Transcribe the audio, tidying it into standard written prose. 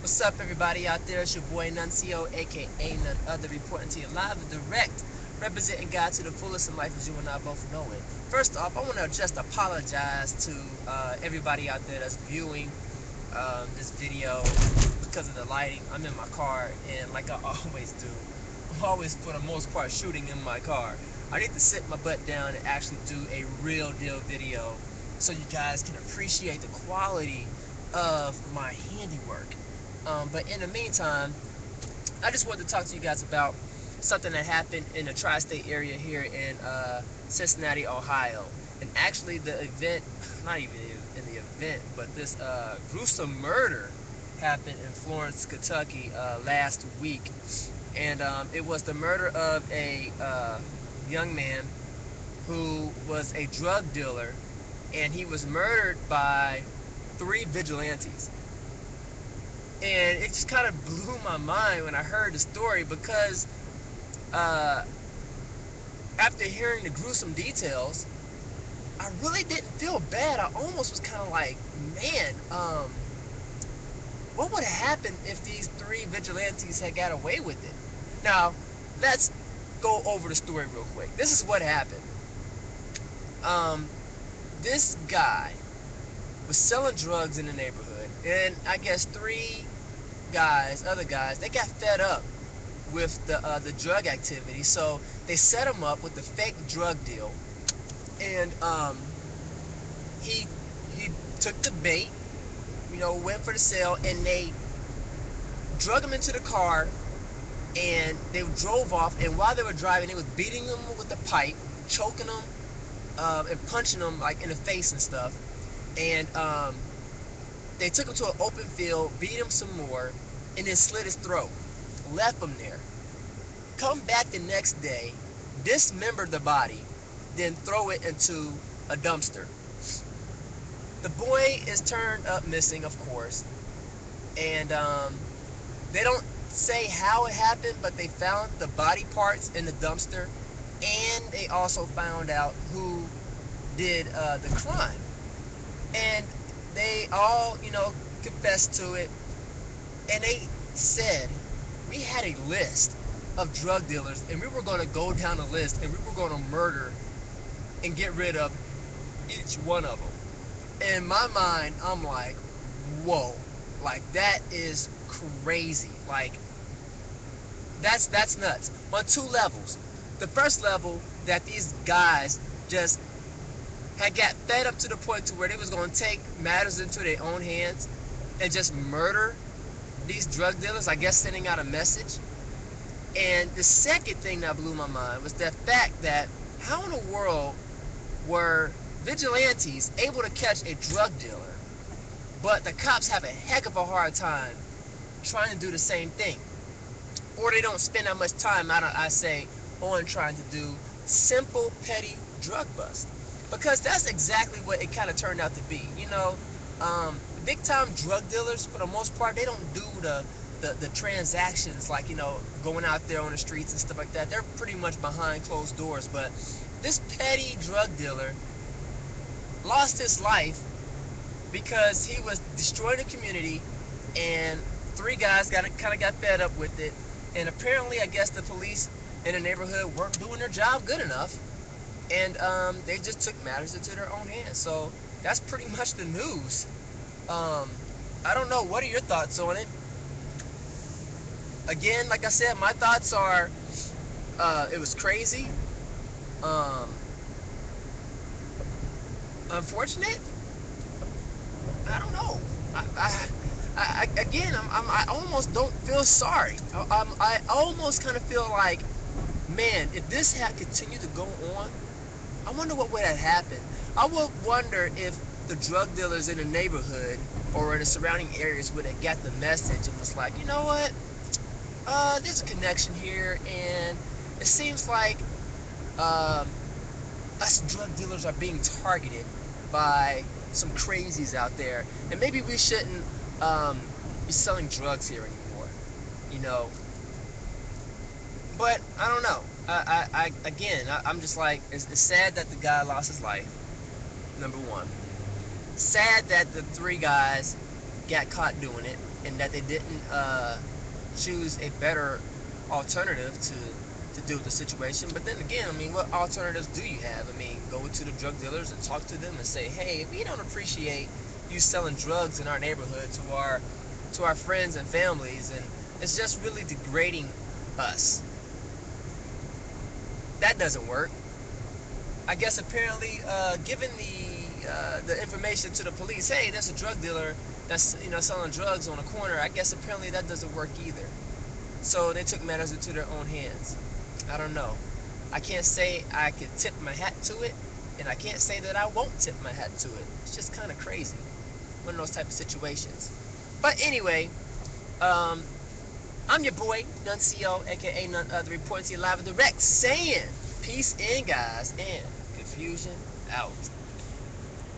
What's up, everybody out there? It's your boy Nuncio, aka none other, reporting to you live and direct, representing God to the fullest in life as you and I both know it. First off, I want to just apologize to everybody out there that's viewing this video because of the lighting. I'm in my car, and like I always do, I'm always, for the most part, shooting in my car. I need to sit my butt down and actually do a real deal video so you guys can appreciate the quality of my handiwork. But in the meantime, I just wanted to talk to you guys about something that happened in the tri-state area here in Cincinnati, Ohio. And actually the event, not even in the event, but this gruesome murder happened in Florence, Kentucky last week. And it was the murder of a young man who was a drug dealer, and he was murdered by 3 vigilantes. And it just kind of blew my mind when I heard the story, because uh, after hearing the gruesome details, I really didn't feel bad. I almost was kind of like, man, what would have happened if these 3 vigilantes had got away with it? Now, let's go over the story real quick. This is what happened. This guy was selling drugs in the neighborhood, and I guess 3 other guys, they got fed up with the drug activity, so they set him up with the fake drug deal, and he took the bait, went for the sale, and they drug him into the car, and they drove off. And while they were driving, they was beating him with the pipe, choking him, and punching him like in the face and stuff. And they took him to an open field, beat him some more, and then slit his throat. Left him there. Come back the next day, dismember the body, then throw it into a dumpster. The boy is turned up missing, of course, and they don't say how it happened, but they found the body parts in the dumpster, and they also found out who did the crime. And they all, confessed to it, and they said, we had a list of drug dealers, and we were going to go down the list, and we were going to murder and get rid of each one of them. In my mind, I'm like, whoa, like, that is crazy. Like, that's nuts. On 2 levels. The first level, that these guys just had got fed up to the point to where they was going to take matters into their own hands and just murder these drug dealers, I guess sending out a message. And the second thing that blew my mind was the fact that how in the world were vigilantes able to catch a drug dealer, but the cops have a heck of a hard time trying to do the same thing? Or they don't spend that much time, I say, on trying to do simple, petty drug busts. Because that's exactly what it kind of turned out to be. Big time drug dealers, for the most part, they don't do the transactions like, going out there on the streets and stuff like that. They're pretty much behind closed doors. But this petty drug dealer lost his life because he was destroying the community, and 3 guys kind of got fed up with it. And apparently, I guess the police in the neighborhood weren't doing their job good enough, and they just took matters into their own hands. So that's pretty much the news. I don't know, what are your thoughts on it? Again, like I said, my thoughts are, it was crazy, unfortunate. I don't know. I almost don't feel sorry. I almost kind of feel like, man, if this had continued to go on, I wonder what would have happened. I would wonder if the drug dealers in the neighborhood or in the surrounding areas would have got the message and was like, you know what? There's a connection here, and it seems like us drug dealers are being targeted by some crazies out there, and maybe we shouldn't be selling drugs here anymore, But I don't know. I'm just like, it's sad that the guy lost his life. Number one, sad that the 3 guys got caught doing it, and that they didn't choose a better alternative to deal with the situation. But then again, I mean, what alternatives do you have? I mean, go to the drug dealers and talk to them and say, hey, we don't appreciate you selling drugs in our neighborhood to our friends and families, and it's just really degrading us. That doesn't work. I guess apparently giving the information to the police, hey, there's a drug dealer that's selling drugs on a corner. I guess apparently that doesn't work either. So they took matters into their own hands. I don't know. I can't say I could tip my hat to it, and I can't say that I won't tip my hat to it. It's just kind of crazy. One of those type of situations. But anyway, I'm your boy, Nuncio, aka none other, reporting to you live and direct, saying peace in, guys, and confusion out.